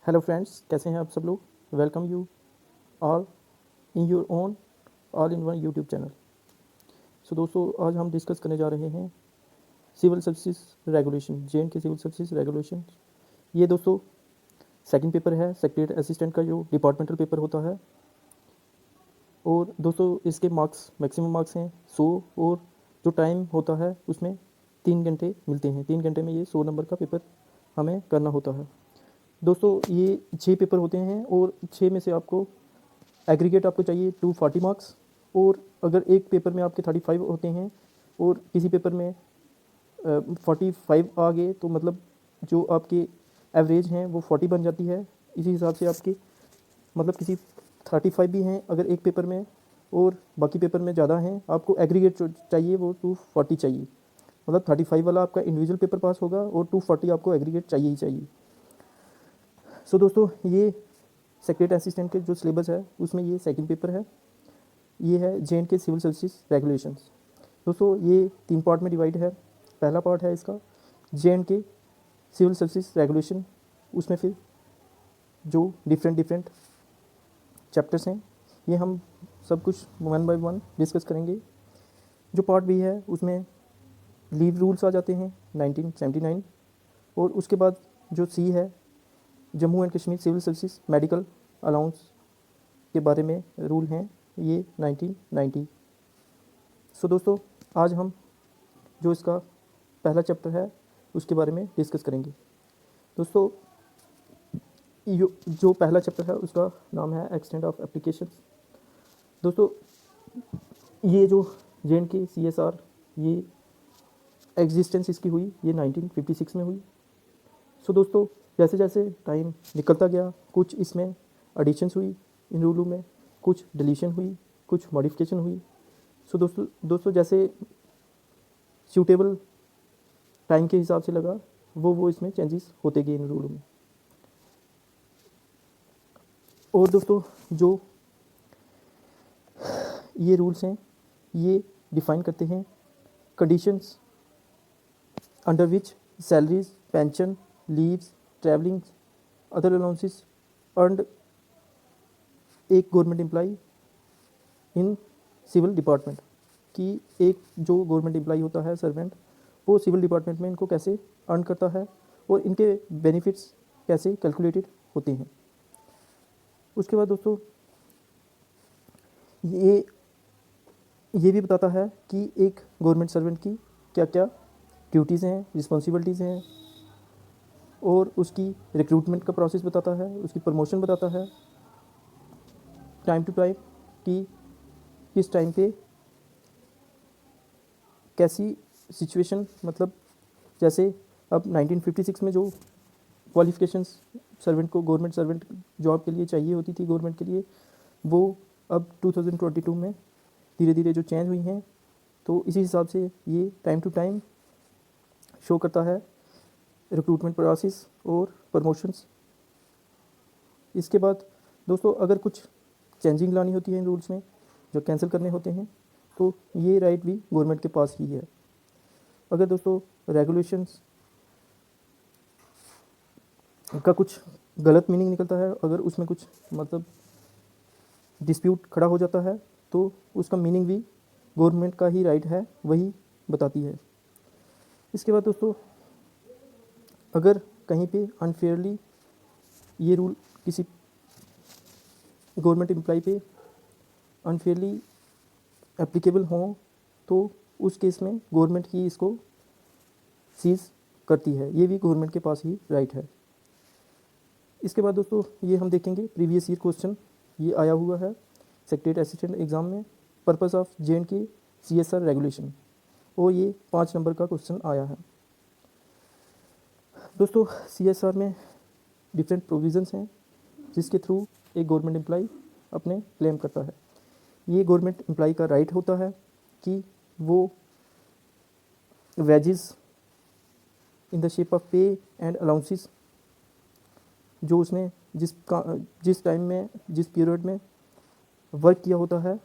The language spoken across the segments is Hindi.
हेलो फ्रेंड्स, कैसे हैं आप सब लोग। Welcome you all in your own all in one YouTube channel. So दोस्तों, आज हम डिस्कस करने जा रहे हैं सिविल सर्विसेज रेगुलेशन, जे के सिविल सर्विसेज रेगुलेशन। ये दोस्तों सेकंड पेपर है, सेक्रेटरी असिस्टेंट का जो डिपार्टमेंटल पेपर होता है। और दोस्तों इसके मार्क्स, मैक्सिमम मार्क्स हैं 100, और जो टाइम होता है उसमें 3 घंटे मिलते हैं। 3 घंटे में ये 100 नंबर का पेपर हमें करना होता है। दोस्तों ये 6 पेपर होते हैं, और 6 में से आपको एग्रीगेट आपको चाहिए 240 मार्क्स। और अगर एक पेपर में आपके 35 होते हैं और किसी पेपर में 45 आ गए, तो मतलब जो आपकी एवरेज हैं वो 40 बन जाती है। इसी हिसाब से आपकी मतलब किसी 35 भी हैं अगर एक पेपर में, और बाकी पेपर में ज़्यादा हैं, आपको एग्रीगेट जो चाहिए वो 240 चाहिए। मतलब 35 वाला आपका इंडिविजुअल पेपर पास होगा और 240 आपको एग्रीगेट चाहिए ही चाहिए। सो दोस्तों, ये सेक्रेटरी असिस्टेंट के जो सिलेबस है उसमें ये सेकंड पेपर है। ये है जे के सिविल सर्विसेज रेगुलेशंस। दोस्तों ये 3 पार्ट में डिवाइड है। पहला पार्ट है इसका जे के सिविल सर्विसेज रेगुलेशन। उसमें फिर जो डिफरेंट चैप्टर्स हैं, ये हम सब कुछ वन बाय वन डिस्कस करेंगे। जो पार्ट बी है उसमें लीव रूल्स आ जाते हैं 1979। और उसके बाद जो सी है, Jammu and Kashmir civil services medical allowance के बारे में रूल हैं, ये 1990। सो दोस्तों, आज हम जो इसका पहला चैप्टर है उसके बारे में डिस्कस करेंगे। दोस्तों जो पहला चैप्टर है उसका नाम है एक्सटेंट ऑफ एप्लीकेशंस। दोस्तों ये जो जे के CSR, ये एग्जिस्टेंस इसकी हुई ये 1956 में हुई। सो दोस्तों जैसे जैसे टाइम निकलता गया, कुछ इसमें एडिशंस हुई इन रूलों में, कुछ डिलीशन हुई, कुछ मॉडिफिकेशन हुई। सो दोस्तों जैसे सूटेबल टाइम के हिसाब से लगा, वो इसमें चेंजेस होते गए इन रूलों में। और दोस्तों जो ये रूल्स हैं ये डिफ़ाइन करते हैं conditions under which salaries, pension, leaves, travelling, other allowances earned एक government employee in civil department, कि एक जो गवर्नमेंट एम्प्लॉई होता है, सर्वेंट, वो सिविल डिपार्टमेंट में इनको कैसे अर्न करता है और इनके बेनिफिट्स कैसे कैलकुलेटेड होते हैं। उसके बाद दोस्तों ये ये भी बताता है कि एक गवर्नमेंट सर्वेंट की क्या क्या ड्यूटीज़ हैं, रिस्पॉन्सिबिलिटीज़ हैं, और उसकी रिक्रूटमेंट का प्रोसेस बताता है, उसकी प्रमोशन बताता है, टाइम टू टाइम कि किस टाइम पे कैसी सिचुएशन, मतलब जैसे अब 1956 में जो क्वालिफ़िकेशंस सर्वेंट को, गवर्नमेंट सर्वेंट जॉब के लिए चाहिए होती थी गवर्नमेंट के लिए, वो अब 2022 में धीरे धीरे जो चेंज हुई हैं, तो इसी हिसाब से ये टाइम टू टाइम शो करता है रिक्रूटमेंट प्रोसेस और प्रमोशंस। इसके बाद दोस्तों अगर कुछ चेंजिंग लानी होती है इन रूल्स में, जो कैंसिल करने होते हैं, तो ये राइट भी गवर्नमेंट के पास ही है। अगर दोस्तों रेगुलेशंस का कुछ गलत मीनिंग निकलता है, अगर उसमें कुछ मतलब डिस्प्यूट खड़ा हो जाता है, तो उसका मीनिंग भी गवर्नमेंट का ही राइट है, वही बताती है। इसके बाद दोस्तों अगर कहीं पे अनफेयरली ये रूल किसी गवर्नमेंट एम्प्लॉय पे अनफेयरली एप्लीकेबल हों, तो उस केस में गवर्नमेंट ही इसको सीज करती है, ये भी गवर्नमेंट के पास ही राइट है। इसके बाद दोस्तों ये हम देखेंगे प्रीवियस ईयर क्वेश्चन, ये आया हुआ है सेक्रेटरी असिस्टेंट एग्ज़ाम में, पर्पस ऑफ जे के CSR रेगुलेशन, और ये 5 नंबर का क्वेश्चन आया है। दोस्तों CSR में डिफरेंट प्रोविजंस हैं जिसके थ्रू एक गवर्नमेंट एम्प्लॉय अपने क्लेम करता है। ये गवर्नमेंट एम्प्लॉय का राइट होता है कि वो wages in the shape of पे एंड अलाउंसेस, जो उसने जिस टाइम में, जिस पीरियड में वर्क किया होता है,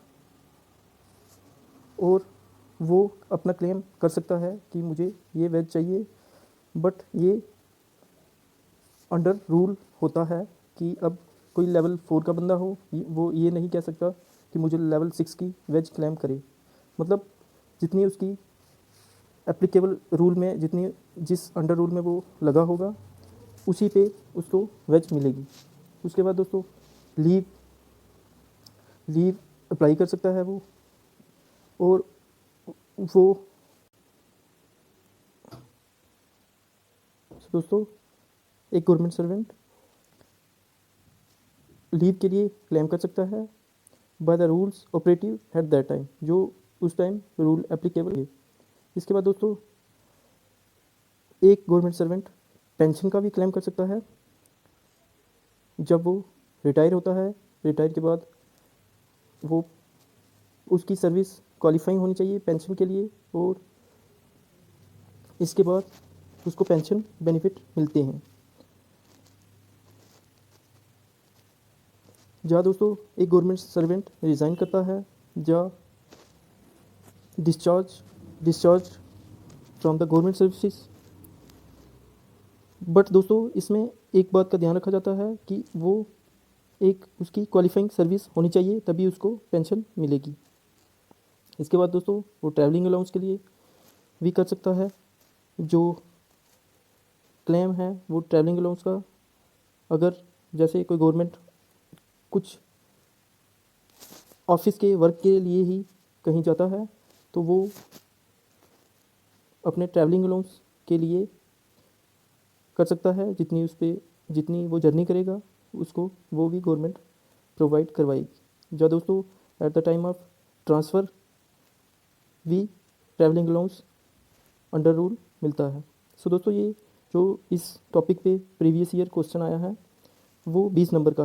और वो अपना क्लेम कर सकता है कि मुझे ये वेज चाहिए, बट ये अंडर रूल होता है कि अब कोई लेवल 4 का बंदा हो, वो ये नहीं कह सकता कि मुझे लेवल 6 की वेज क्लेम करे। मतलब जितनी उसकी एप्लीकेबल रूल में, जितनी जिस अंडर रूल में वो लगा होगा, उसी पे उसको वेज मिलेगी। उसके बाद दोस्तों लीव लीव अप्लाई कर सकता है वो, और वो दोस्तों एक गवर्नमेंट सर्वेंट लीव के लिए क्लेम कर सकता है by the rules operative at that time, जो उस टाइम रूल एप्लीकेबल है। इसके बाद दोस्तों एक गवर्नमेंट सर्वेंट पेंशन का भी क्लेम कर सकता है जब वो रिटायर होता है। रिटायर के बाद वो उसकी सर्विस क्वालिफाइंग होनी चाहिए पेंशन के लिए, और इसके बाद उसको पेंशन बेनिफिट मिलते हैं। जहाँ दोस्तों एक गवर्नमेंट सर्वेंट रिज़ाइन करता है, या discharge from the government services. But दोस्तों इसमें एक बात का ध्यान रखा जाता है कि वो एक उसकी क्वालिफाइंग सर्विस होनी चाहिए, तभी उसको पेंशन मिलेगी। इसके बाद दोस्तों वो ट्रैवलिंग अलाउंस के लिए भी कर सकता है। जो क्लेम है वो ट्रैवलिंग अलाउंस का, अगर जैसे कोई गवर्नमेंट कुछ ऑफिस के वर्क के लिए ही कहीं जाता है, तो वो अपने ट्रैवलिंग अलाउंस के लिए कर सकता है। जितनी वो जर्नी करेगा उसको वो भी गवर्नमेंट प्रोवाइड करवाएगी। जो दोस्तों at the time of transfer भी ट्रैवलिंग अलाउंस अंडर रूल मिलता है। सो दोस्तों ये जो इस टॉपिक पे प्रीवियस ईयर क्वेश्चन आया है वो 20 नंबर का है।